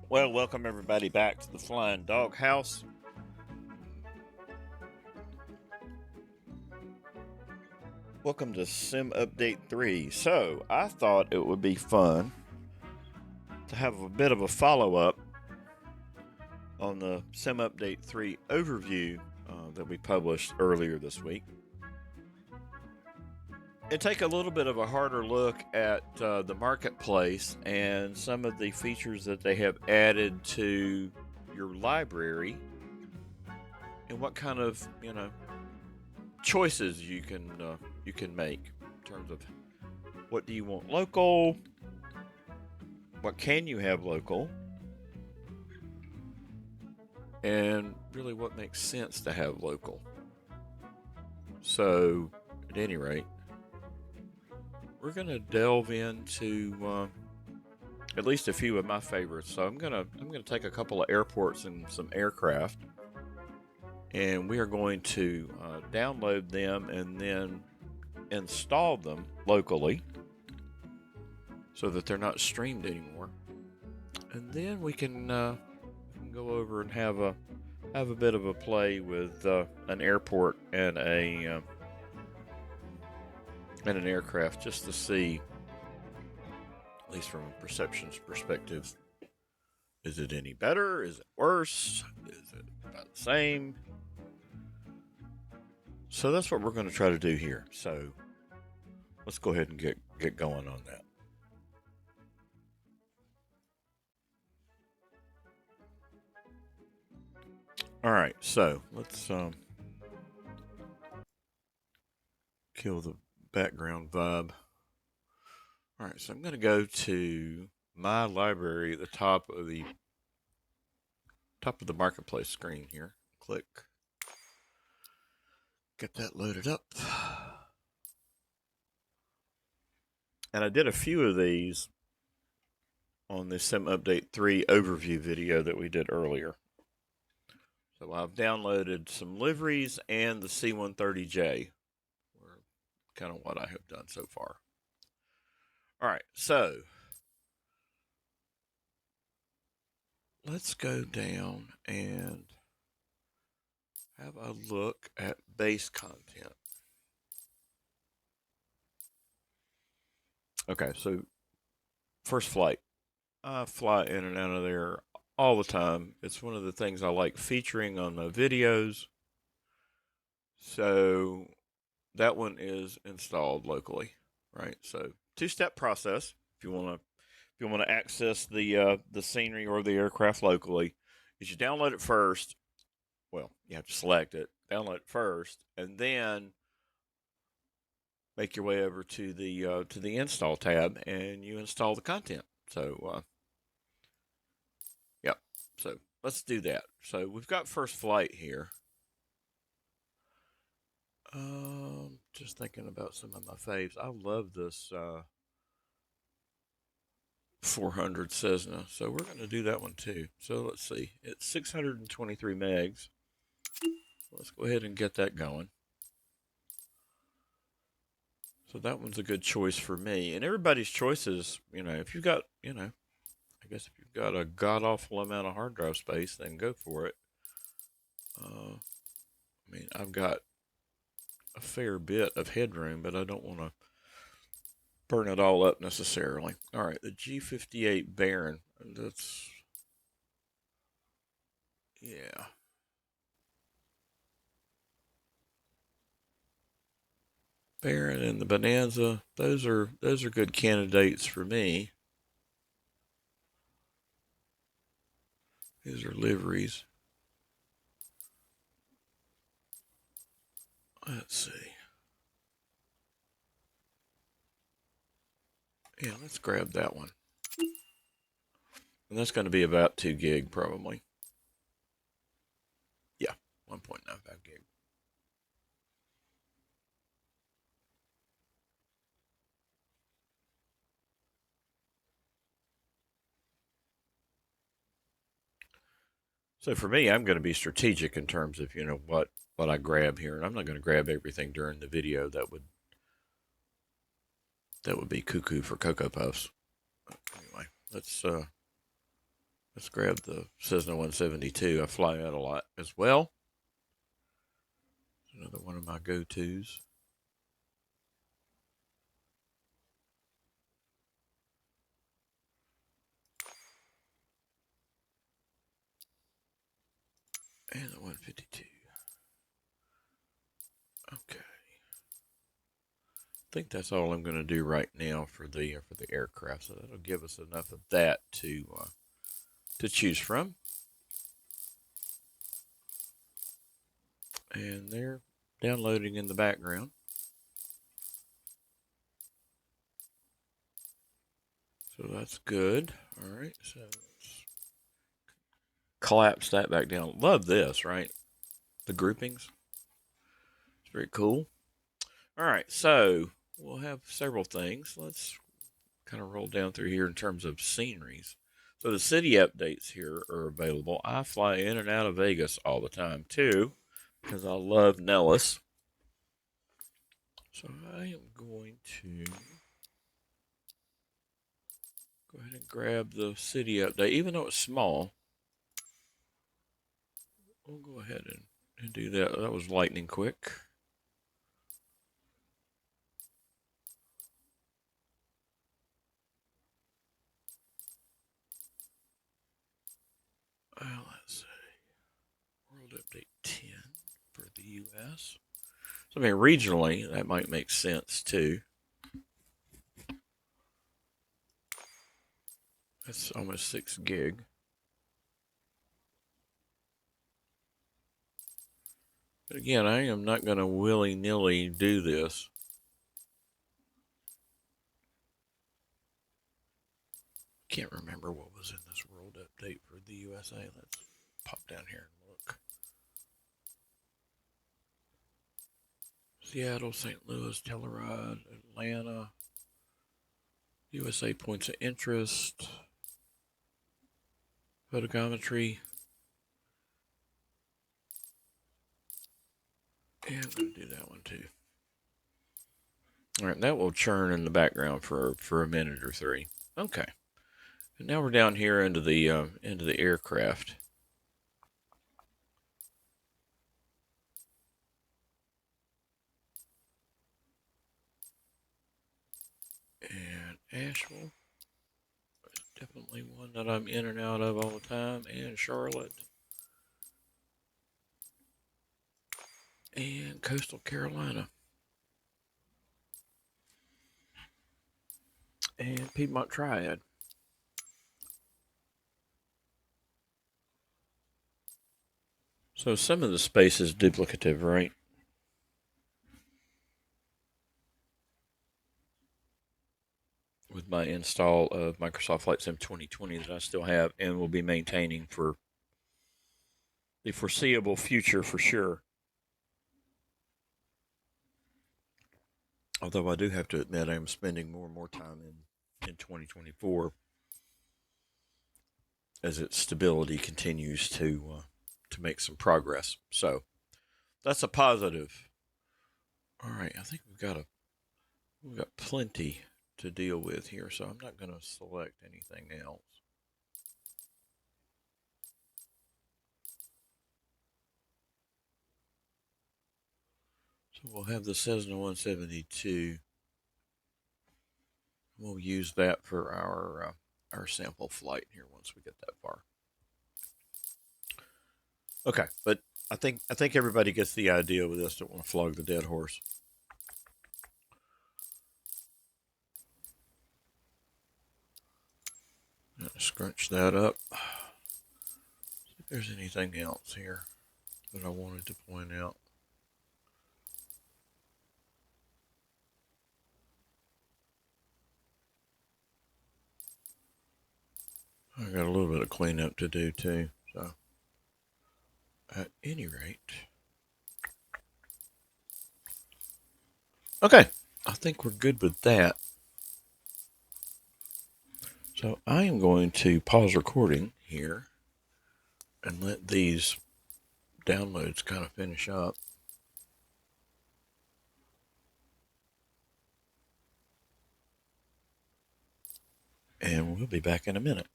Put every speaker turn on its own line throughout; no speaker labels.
Well, welcome everybody back to the Flying Dog House. Welcome to Sim Update 3. So, I thought it would be fun to have a bit of a follow-up on the Sim Update 3 overview that we published earlier this week. And take a little bit of a harder look at the marketplace and some of the features that they have added to your library and what kind of, choices you can make in terms of what do you want local, what can you have local, and really what makes sense to have local. So, at any rate, we're going to delve into at least a few of my favorites. So I'm gonna take a couple of airports and some aircraft, and we are going to download them and then install them locally so that they're not streamed anymore. And then we can go over and have a bit of a play with an airport and an aircraft, just to see, at least from a perceptions perspective, is it any better? Is it worse? Is it about the same? So that's what we're going to try to do here. So let's go ahead and get going on that. All right, so let's kill the background vibe. All right, so I'm going to go to my library at the top of the marketplace screen here. Click. Get that loaded up. And I did a few of these on the Sim Update 3 overview video that we did earlier. So I've downloaded some liveries and the C-130J, or kind of what I have done so far. All right, so let's go down and have a look at base content. Okay, so first flight. I fly in and out of there all the time. It's one of the things I like featuring on my videos. So that one is installed locally, right? So two-step process. If you want to access the scenery or the aircraft locally, is you download it first. Well, you have to select it, download it first, and then make your way over to the install tab, and you install the content. So, yeah. So let's do that. So we've got first flight here. Just thinking about some of my faves. I love this 400 Cessna, so we're going to do that one too. So let's see. It's 623 megs. Let's go ahead and get that going. So that one's a good choice for me. And everybody's choices, if you've got, I guess if you've got a god-awful amount of hard drive space, then go for it. I've got a fair bit of headroom, but I don't want to burn it all up necessarily. All right, the G58 Baron. That's, yeah. Baron and the Bonanza, those are good candidates for me. These are liveries. Let's see. Yeah, let's grab that one. And that's going to be about 2 gig probably. Yeah, 1.95 gig. So for me, I'm going to be strategic in terms of, what I grab here. And I'm not going to grab everything during the video. That would be cuckoo for Cocoa Puffs. Anyway, let's Let's grab the Cessna 172. I fly that a lot as well. Another one of my go-tos. And the 152. Okay. I think that's all I'm going to do right now for the aircraft. So that'll give us enough of that to choose from. And they're downloading in the background. So that's good. All right. So let's collapse that back down. Love this, right? The groupings. It's very cool. All right. So we'll have several things. Let's kind of roll down through here in terms of sceneries. So the city updates here are available. I fly in and out of Vegas all the time too, because I love Nellis. So I am going to go ahead and grab the city update, even though it's small. We'll go ahead and do that. That was lightning quick. Let's see. World Update 10 for the U.S. So, I mean, regionally, that might make sense too. That's almost 6 gig. But again, I am not going to willy-nilly do this. Can't remember what was in this world update for the USA. Let's pop down here and look. Seattle, St. Louis, Telluride, Atlanta, USA points of interest, photogrammetry, and I'm going to do that one too. All right, that will churn in the background for a minute or three. Okay, and now we're down here into the aircraft. And Asheville is definitely one that I'm in and out of all the time, and Charlotte, and Coastal Carolina, and Piedmont Triad. So some of the space is duplicative, right? With my install of Microsoft Flight Sim 2020 that I still have and will be maintaining for the foreseeable future for sure. Although I do have to admit I'm spending more and more time in 2024 as its stability continues to make some progress. So that's a positive. All right, I think we've got plenty to deal with here, so I'm not going to select anything else. So we'll have the Cessna 172. We'll use that for our sample flight here once we get that far. Okay, but I think everybody gets the idea with this. Don't want to flog the dead horse. Scrunch that up. See if there's anything else here that I wanted to point out. I got a little bit of cleanup to do too. So, at any rate, okay, I think we're good with that. So I am going to pause recording here and let these downloads kind of finish up. And we'll be back in a minute.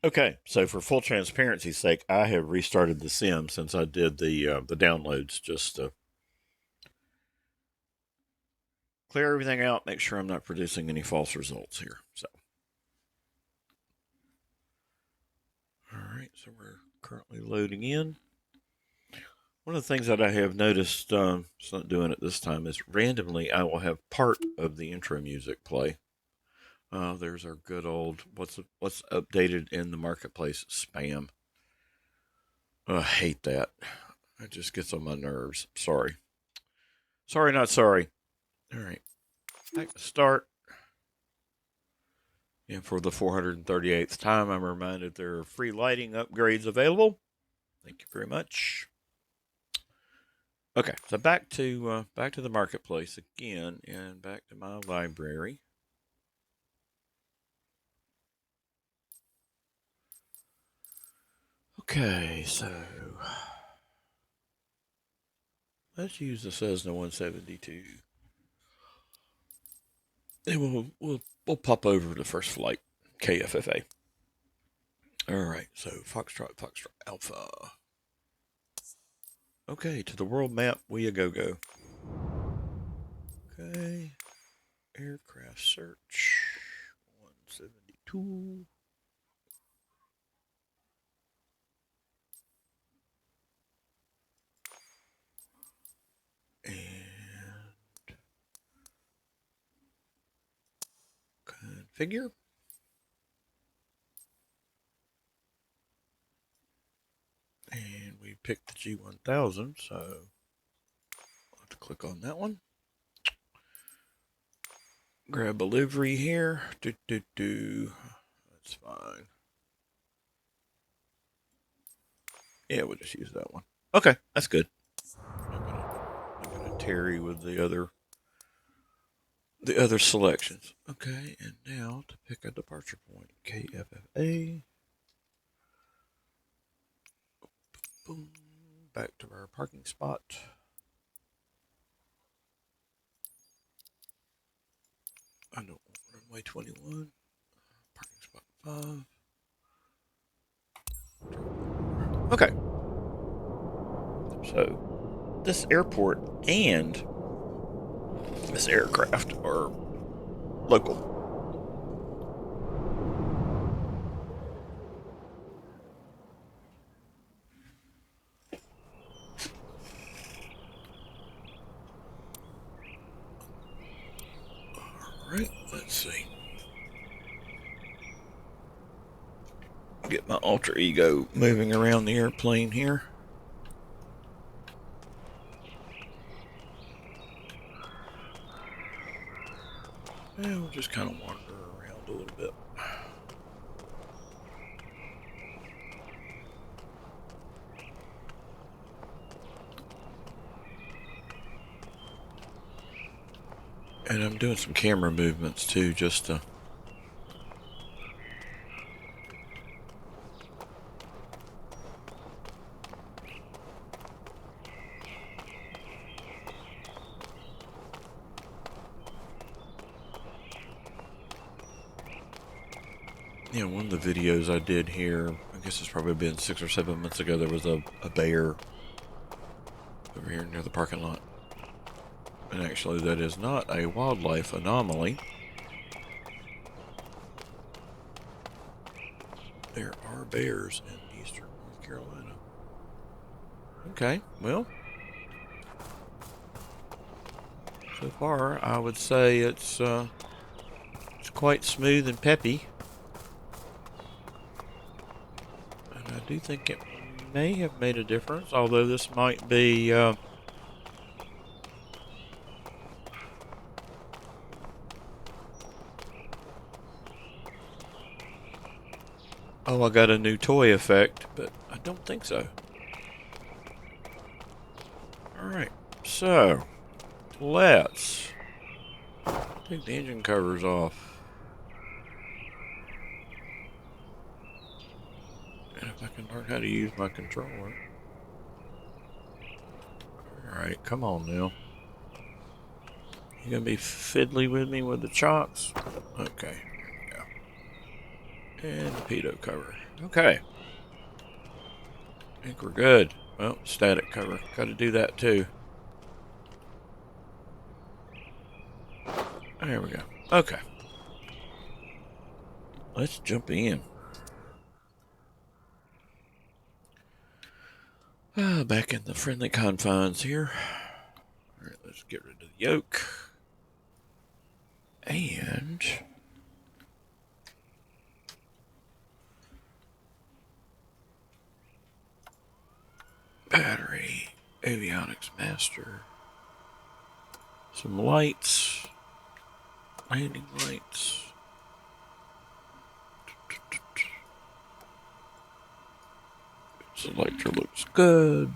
Okay, so for full transparency's sake, I have restarted the sim since I did the downloads, just to clear everything out, make sure I'm not producing any false results here. So, all right, so we're currently loading in. One of the things that I have noticed, it's not doing it this time, is randomly I will have part of the intro music play. There's our good old what's updated in the marketplace spam. I hate that. It just gets on my nerves. Sorry. Sorry, not sorry. All right. Back to start. And for the 438th time, I'm reminded there are free lighting upgrades available. Thank you very much. Okay, so back to the marketplace again, and back to my library. Okay, so let's use the Cessna 172. And we'll pop over to first flight, KFFA. All right, so Foxtrot Alpha. Okay, to the world map, we a go. Okay, aircraft search 172. And configure. And we picked the G1000, so I'll have to click on that one. Grab a livery here. That's fine. Yeah, we'll just use that one. Okay, that's good. I'm gonna tarry with the other selections. Okay, and now to pick a departure point. KFFA. Boom. Back to our parking spot. I don't want runway 21. Parking spot 5. Okay. So this airport and this aircraft are local. All right, let's see. Get my alter ego moving around the airplane here. And we'll just kind of wander around a little bit. And I'm doing some camera movements too, just to one of the videos I did here, I guess it's probably been 6 or 7 months ago, there was a bear over here near the parking lot. And actually, that is not a wildlife anomaly. There are bears in eastern North Carolina. Okay, well, so far I would say it's quite smooth and peppy. And I do think it may have made a difference, although this might be oh, I got a new toy effect, but I don't think so. Alright, so let's take the engine covers off. And if I can learn how to use my controller. Alright, come on now. You gonna be fiddly with me with the chocks? Okay, here we go. And the pitot cover. Okay. I think we're good. Well, static cover. Got to do that too. There we go. Okay. Let's jump in. Back in the friendly confines here. All right, let's get rid of the yoke. And battery, avionics master, some lights, landing lights. Selector looks good.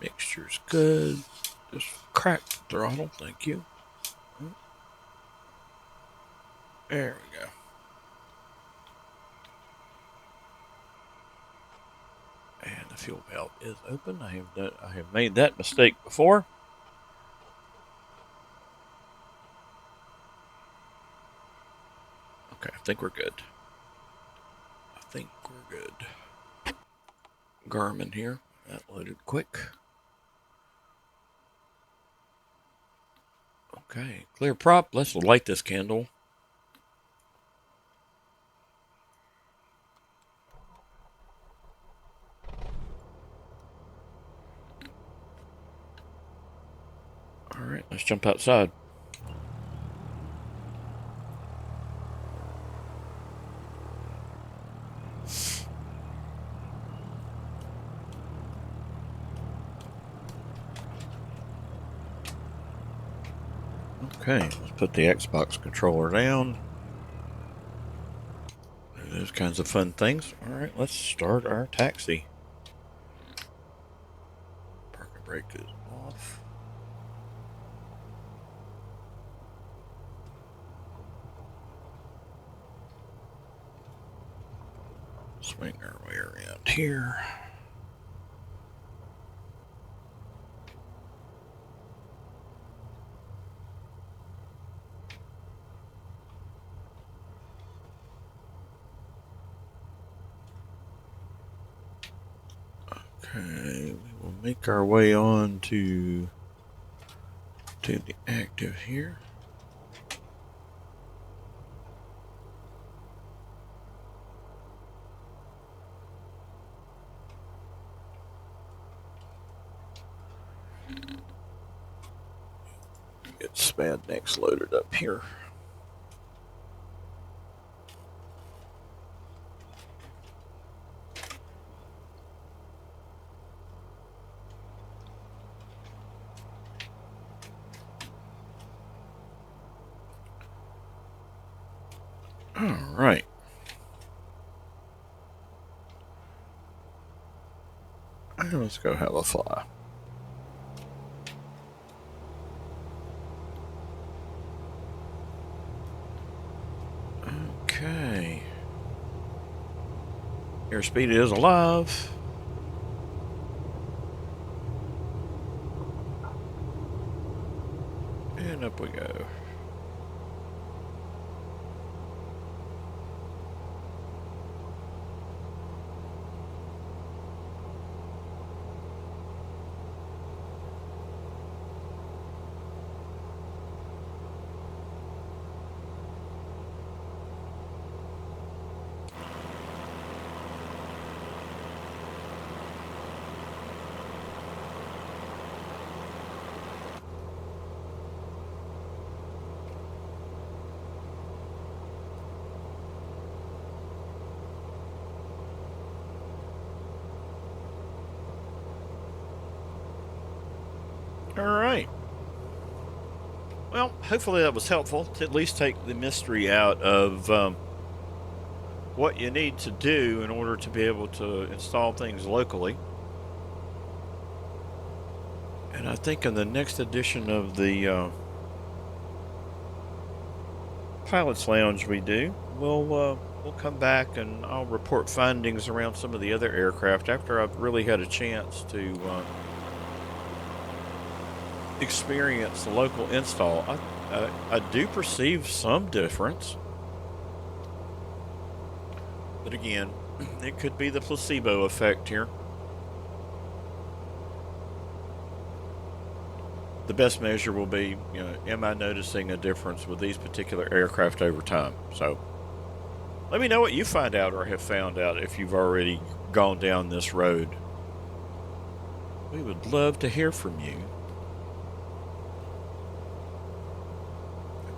Mixture's good. Just cracked the throttle, thank you. There we go. And the fuel valve is open. I have made that mistake before. Okay, I think we're good. Garmin here. That loaded quick. Okay, clear prop. Let's light this candle. All right, let's jump outside. Okay, let's put the Xbox controller down. Those kinds of fun things. All right, let's start our taxi. Parking brake is off. Swing our way around here. Okay, we will make our way on to the active here. Get SPAD next loaded up here. All right. Let's go have a fly. Okay. Airspeed is alive. And up we go. All right. Well, hopefully that was helpful to at least take the mystery out of what you need to do in order to be able to install things locally. And I think in the next edition of the Pilot's Lounge we'll come back and I'll report findings around some of the other aircraft after I've really had a chance to experience the local install. I do perceive some difference. But again, it could be the placebo effect here. The best measure will be, am I noticing a difference with these particular aircraft over time? So let me know what you find out or have found out if you've already gone down this road. We would love to hear from you.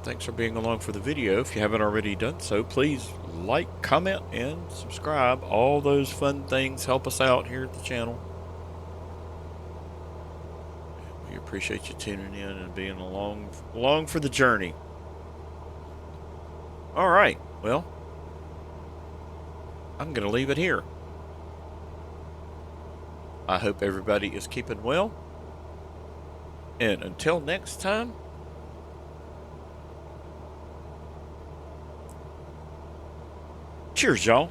Thanks for being along for the video. If you haven't already done so, please like, comment, and subscribe. All those fun things help us out here at the channel. We appreciate you tuning in and being along for the journey. All right, well, I'm going to leave it here. I hope everybody is keeping well. And until next time, cheers, y'all.